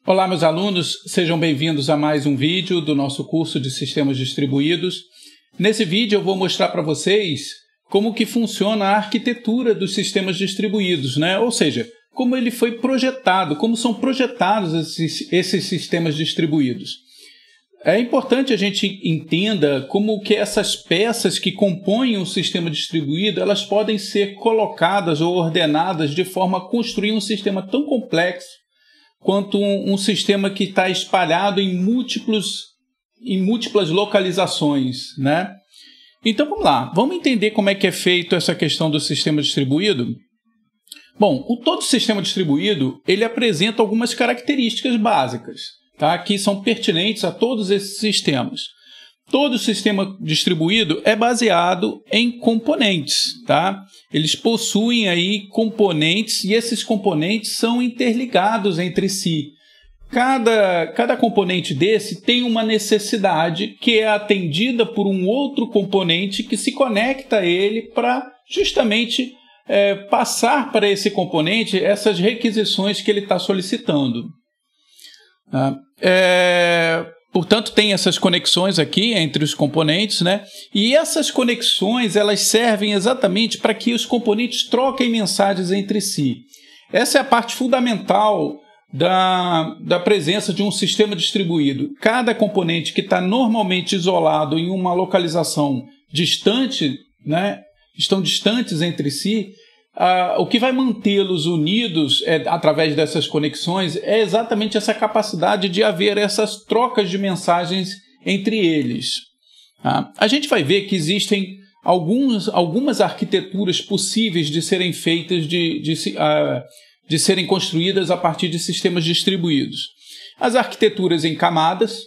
Olá, meus alunos, sejam bem-vindos a mais um vídeo do nosso curso de Sistemas Distribuídos. Nesse vídeo eu vou mostrar para vocês como que funciona a arquitetura dos sistemas distribuídos, né? Ou seja, como ele foi projetado, como são projetados esses sistemas distribuídos. É importante a gente entenda como que essas peças que compõem o sistema distribuído, elas podem ser colocadas ou ordenadas de forma a construir um sistema tão complexo quanto um sistema que está espalhado em múltiplas localizações, né? Então vamos lá, vamos entender como é que é feito essa questão do sistema distribuído. Bom, todo sistema distribuído ele apresenta algumas características básicas, tá? Que são pertinentes a todos esses sistemas. Todo sistema distribuído é baseado em componentes, tá? Eles possuem aí componentes e esses componentes são interligados entre si. Cada componente desse tem uma necessidade que é atendida por um outro componente que se conecta a ele para justamente passar para esse componente essas requisições que ele está solicitando. Portanto, tem essas conexões aqui entre os componentes, né? E essas conexões elas servem exatamente para que os componentes troquem mensagens entre si. Essa é a parte fundamental da presença de um sistema distribuído. Cada componente que está normalmente isolado em uma localização distante, né? Estão distantes entre si. O que vai mantê-los unidos através dessas conexões é exatamente essa capacidade de haver essas trocas de mensagens entre eles. A gente vai ver que existem algumas arquiteturas possíveis de serem feitas, de serem construídas a partir de sistemas distribuídos. As arquiteturas em camadas,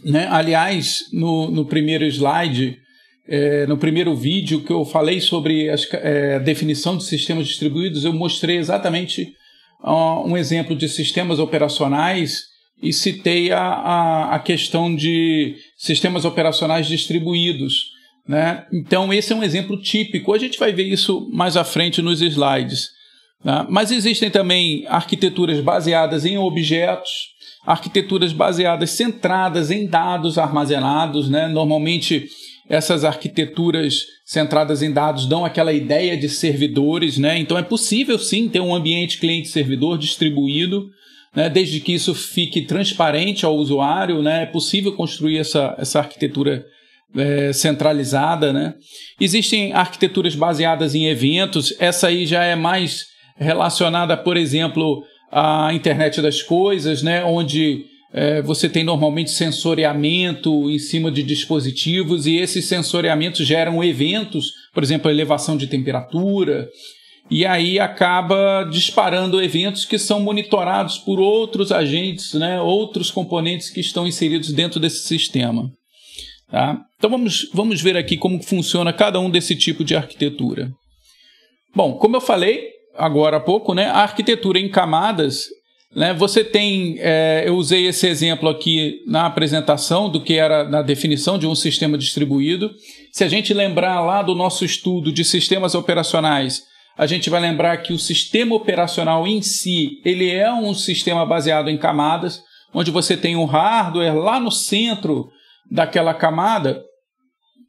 né? Aliás, no primeiro slide, no primeiro vídeo que eu falei sobre a definição de sistemas distribuídos, eu mostrei exatamente um exemplo de sistemas operacionais e citei a questão de sistemas operacionais distribuídos, né? Então, esse é um exemplo típico. A gente vai ver isso mais à frente nos slides, né? Mas existem também arquiteturas baseadas em objetos, arquiteturas baseadas centradas em dados armazenados, né? Normalmente, essas arquiteturas centradas em dados dão aquela ideia de servidores, né? Então é possível sim ter um ambiente cliente-servidor distribuído, né? Desde que isso fique transparente ao usuário, né? É possível construir essa arquitetura centralizada, né? Existem arquiteturas baseadas em eventos, essa aí já é mais relacionada, por exemplo, à internet das coisas, né? Onde você tem normalmente sensoriamento em cima de dispositivos e esses sensoriamentos geram eventos, por exemplo, a elevação de temperatura, e aí acaba disparando eventos que são monitorados por outros agentes, né, outros componentes que estão inseridos dentro desse sistema. Tá? Então vamos ver aqui como funciona cada um desse tipo de arquitetura. Bom, como eu falei agora há pouco, né, a arquitetura em camadas, né, você tem, eu usei esse exemplo aqui na apresentação do que era na definição de um sistema distribuído. Se a gente lembrar lá do nosso estudo de sistemas operacionais, a gente vai lembrar que o sistema operacional em si, ele é um sistema baseado em camadas, onde você tem um hardware lá no centro daquela camada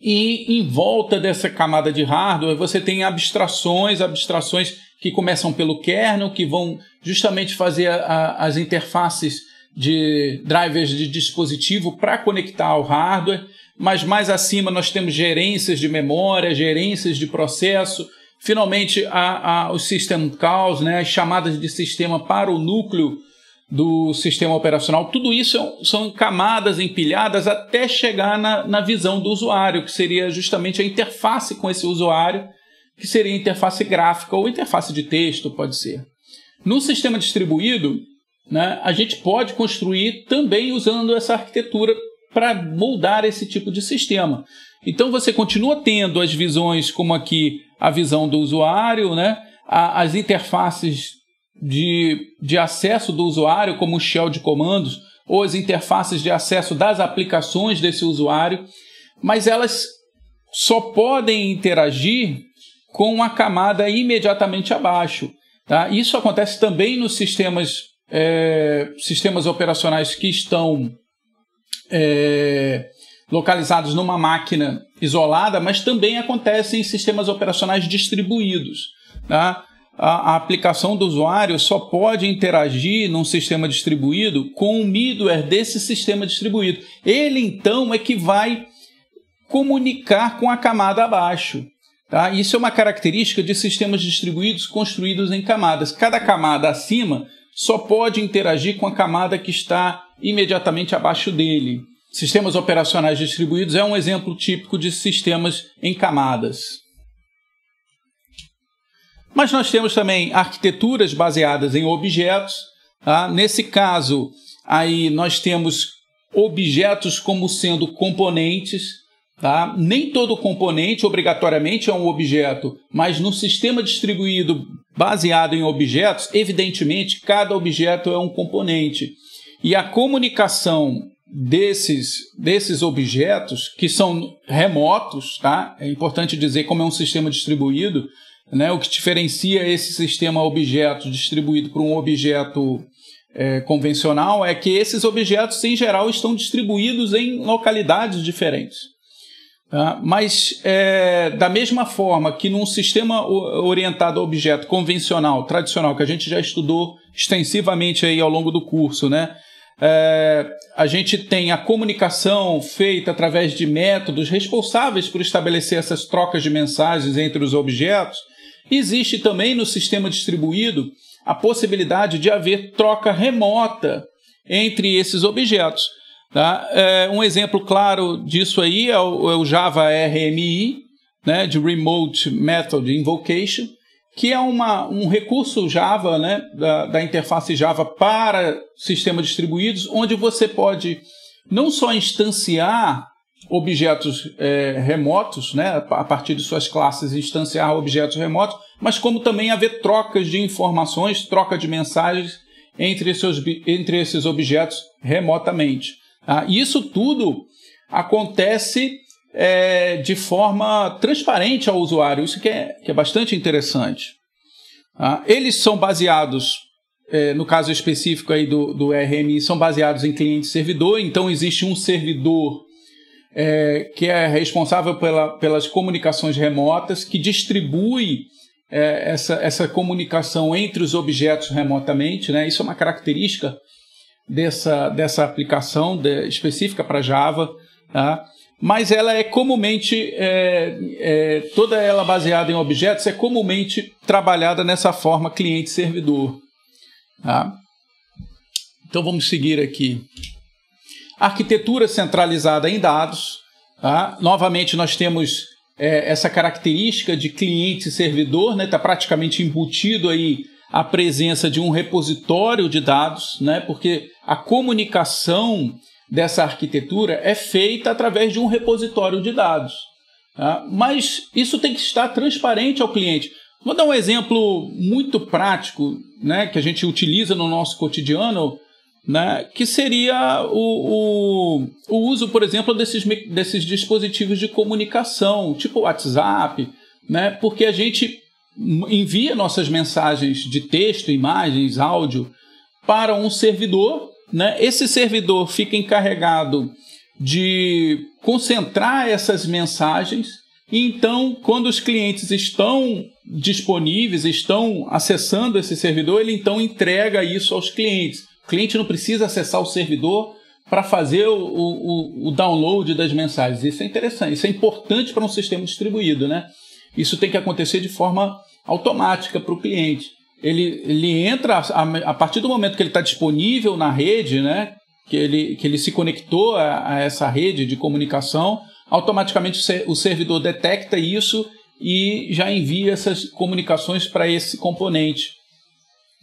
e em volta dessa camada de hardware você tem abstrações que começam pelo kernel, que vão justamente fazer as interfaces de drivers de dispositivo para conectar ao hardware, mas mais acima nós temos gerências de memória, gerências de processo, finalmente os system calls, né, as chamadas de sistema para o núcleo do sistema operacional. Tudo isso são camadas empilhadas até chegar na visão do usuário, que seria justamente a interface com esse usuário, que seria interface gráfica ou interface de texto, pode ser. No sistema distribuído, né, a gente pode construir também usando essa arquitetura para moldar esse tipo de sistema. Então você continua tendo as visões como aqui a visão do usuário, né, as interfaces de acesso do usuário, como o shell de comandos, ou as interfaces de acesso das aplicações desse usuário, mas elas só podem interagir com a camada imediatamente abaixo. Tá? Isso acontece também nos sistemas sistemas operacionais que estão localizados numa máquina isolada, mas também acontece em sistemas operacionais distribuídos, tá? A aplicação do usuário só pode interagir num sistema distribuído com o middleware desse sistema distribuído. Ele, então, é que vai comunicar com a camada abaixo. Tá? Isso é uma característica de sistemas distribuídos construídos em camadas. Cada camada acima só pode interagir com a camada que está imediatamente abaixo dele. Sistemas operacionais distribuídos é um exemplo típico de sistemas em camadas. Mas nós temos também arquiteturas baseadas em objetos. Tá? Nesse caso, aí nós temos objetos como sendo componentes. Tá? Nem todo componente obrigatoriamente é um objeto, mas no sistema distribuído baseado em objetos, evidentemente, cada objeto é um componente. E a comunicação desses objetos, que são remotos, tá? É importante dizer como é um sistema distribuído, né? O que diferencia esse sistema objeto distribuído para um objeto convencional é que esses objetos, em geral, estão distribuídos em localidades diferentes. Tá? Mas, da mesma forma que num sistema orientado a objeto convencional, tradicional, que a gente já estudou extensivamente aí ao longo do curso, né? A gente tem a comunicação feita através de métodos responsáveis por estabelecer essas trocas de mensagens entre os objetos. Existe também no sistema distribuído a possibilidade de haver troca remota entre esses objetos. Tá? Um exemplo claro disso aí é o Java RMI, né, de Remote Method Invocation, que é um recurso Java, né, da interface Java para sistemas distribuídos, onde você pode não só instanciar objetos remotos, né, a partir de suas classes instanciar objetos remotos, mas como também haver trocas de informações, troca de mensagens entre esses objetos remotamente. Tá? Isso tudo acontece de forma transparente ao usuário, isso que é bastante interessante. Tá? Eles são baseados, no caso específico aí do RMI, são baseados em cliente-servidor, então existe um servidor que é responsável pelas comunicações remotas, que distribui essa comunicação entre os objetos remotamente, né? Isso é uma característica dessa aplicação específica para Java, tá? Mas ela é comumente, toda ela baseada em objetos, é comumente trabalhada nessa forma cliente-servidor. Tá? Então vamos seguir aqui. Arquitetura centralizada em dados. Tá? Novamente nós temos essa característica de cliente-servidor, né? Está praticamente embutido aí a presença de um repositório de dados, né? Porque a comunicação dessa arquitetura é feita através de um repositório de dados. Tá? Mas isso tem que estar transparente ao cliente. Vou dar um exemplo muito prático, né, que a gente utiliza no nosso cotidiano, né, que seria o uso, por exemplo, desses dispositivos de comunicação, tipo WhatsApp, né, porque a gente envia nossas mensagens de texto, imagens, áudio para um servidor, né? Esse servidor fica encarregado de concentrar essas mensagens e então, quando os clientes estão disponíveis, estão acessando esse servidor, ele então entrega isso aos clientes. O cliente não precisa acessar o servidor para fazer o download das mensagens. Isso é interessante, isso é importante para um sistema distribuído, né? Isso tem que acontecer de forma automática para o cliente. Ele entra, a partir do momento que ele está disponível na rede, né, que ele se conectou a essa rede de comunicação, automaticamente o servidor detecta isso e já envia essas comunicações para esse componente.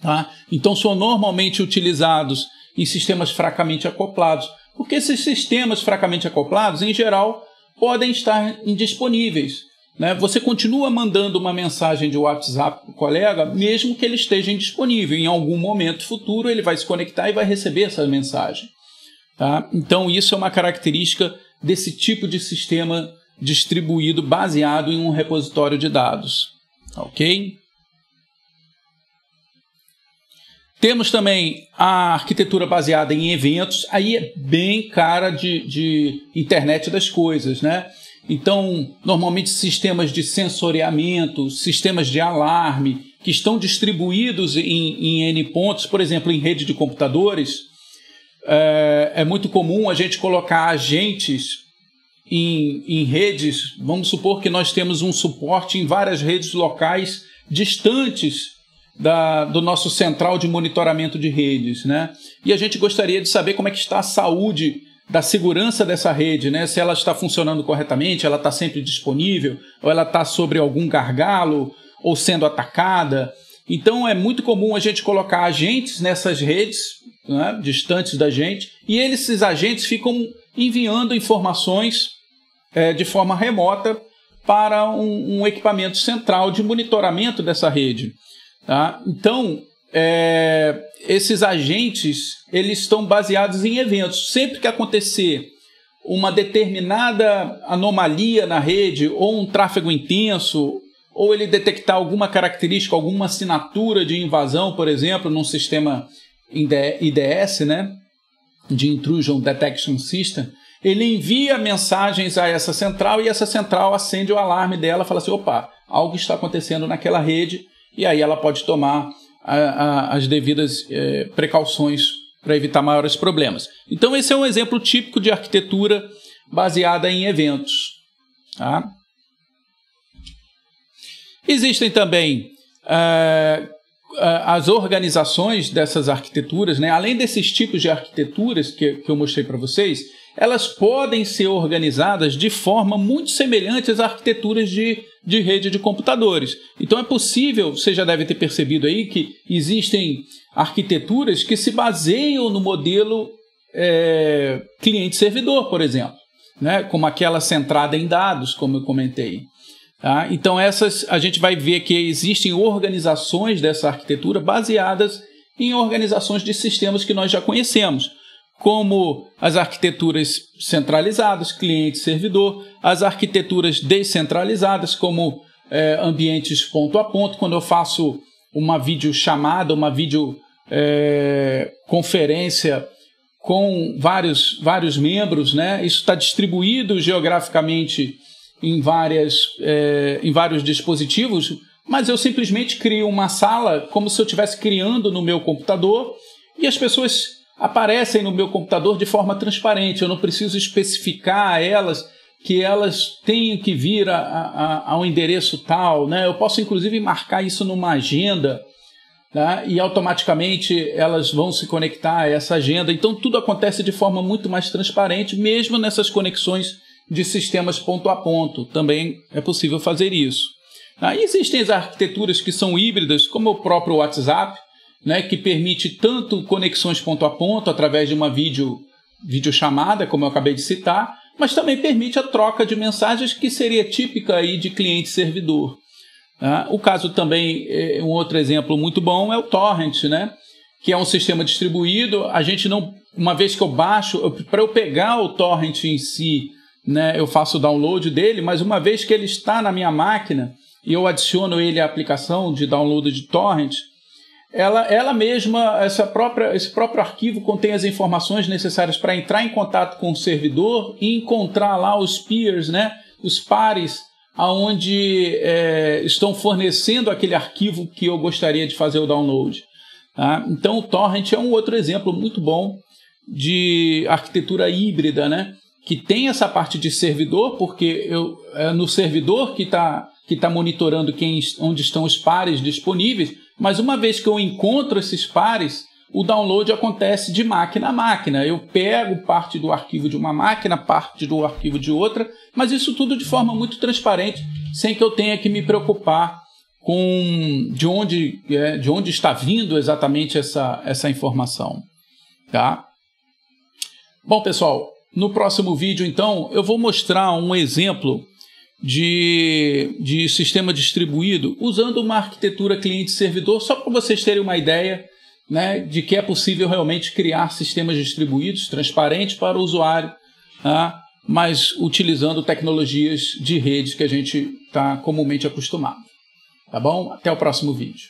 Tá? Então são normalmente utilizados em sistemas fracamente acoplados, porque esses sistemas fracamente acoplados, em geral, podem estar indisponíveis. Né? Você continua mandando uma mensagem de WhatsApp para o colega, mesmo que ele esteja indisponível. Em algum momento futuro, ele vai se conectar e vai receber essa mensagem. Tá? Então, isso é uma característica desse tipo de sistema distribuído baseado em um repositório de dados. Ok? Temos também a arquitetura baseada em eventos, aí é bem cara de internet das coisas, né? Então, normalmente sistemas de sensoriamento, sistemas de alarme, que estão distribuídos em N pontos, por exemplo, em rede de computadores, é muito comum a gente colocar agentes em redes. Vamos supor que nós temos um suporte em várias redes locais distantes do nosso central de monitoramento de redes, né? E a gente gostaria de saber como é que está a saúde da segurança dessa rede, né? Se ela está funcionando corretamente, ela está sempre disponível, ou ela está sobre algum gargalo, ou sendo atacada. Então é muito comum a gente colocar agentes nessas redes, né, distantes da gente, e esses agentes ficam enviando informações de forma remota para um equipamento central de monitoramento dessa rede. Tá? Então, esses agentes eles estão baseados em eventos. Sempre que acontecer uma determinada anomalia na rede, ou um tráfego intenso, ou ele detectar alguma característica, alguma assinatura de invasão, por exemplo, num sistema IDS, né, de Intrusion Detection System, ele envia mensagens a essa central e essa central acende o alarme dela, fala assim, opa, algo está acontecendo naquela rede, e aí ela pode tomar as devidas precauções para evitar maiores problemas. Então esse é um exemplo típico de arquitetura baseada em eventos. Tá? Existem também as organizações dessas arquiteturas, né? Além desses tipos de arquiteturas que eu mostrei para vocês, elas podem ser organizadas de forma muito semelhante às arquiteturas de rede de computadores. Então é possível, você já deve ter percebido aí, que existem arquiteturas que se baseiam no modelo cliente-servidor, por exemplo, né? Como aquela centrada em dados, como eu comentei. Tá? Então essas a gente vai ver que existem organizações dessa arquitetura baseadas em organizações de sistemas que nós já conhecemos, como as arquiteturas centralizadas, cliente-servidor, as arquiteturas descentralizadas, como ambientes ponto a ponto, quando eu faço uma videochamada, uma videoconferência com vários membros, né? Isso está distribuído geograficamente em vários dispositivos, mas eu simplesmente crio uma sala como se eu estivesse criando no meu computador e as pessoas aparecem no meu computador de forma transparente. Eu não preciso especificar a elas que elas tenham que vir a um endereço tal, né? Eu posso inclusive marcar isso numa agenda, tá? E automaticamente elas vão se conectar a essa agenda. Então tudo acontece de forma muito mais transparente, mesmo nessas conexões de sistemas ponto a ponto. Também é possível fazer isso. Existem as arquiteturas que são híbridas, como o próprio WhatsApp, né, que permite tanto conexões ponto a ponto através de uma videochamada, como eu acabei de citar, mas também permite a troca de mensagens, que seria típica aí de cliente-servidor. O caso também, um outro exemplo muito bom é o Torrent, né, que é um sistema distribuído. A gente não, uma vez que eu baixo, para eu pegar o Torrent em si, né, eu faço o download dele, mas uma vez que ele está na minha máquina e eu adiciono ele à aplicação de download de torrent, ela mesma, esse próprio arquivo contém as informações necessárias para entrar em contato com o servidor e encontrar lá os peers, né, os pares, aonde estão fornecendo aquele arquivo que eu gostaria de fazer o download. Tá? Então o torrent é um outro exemplo muito bom de arquitetura híbrida, né? Que tem essa parte de servidor, porque é no servidor que tá monitorando onde estão os pares disponíveis, mas uma vez que eu encontro esses pares, o download acontece de máquina a máquina. Eu pego parte do arquivo de uma máquina, parte do arquivo de outra, mas isso tudo de forma muito transparente, sem que eu tenha que me preocupar com de onde está vindo exatamente essa informação. Tá? Bom, pessoal, no próximo vídeo, então, eu vou mostrar um exemplo de sistema distribuído usando uma arquitetura cliente-servidor, só para vocês terem uma ideia, né, de que é possível realmente criar sistemas distribuídos, transparentes para o usuário, tá? Mas utilizando tecnologias de rede que a gente está comumente acostumado. Tá bom? Até o próximo vídeo.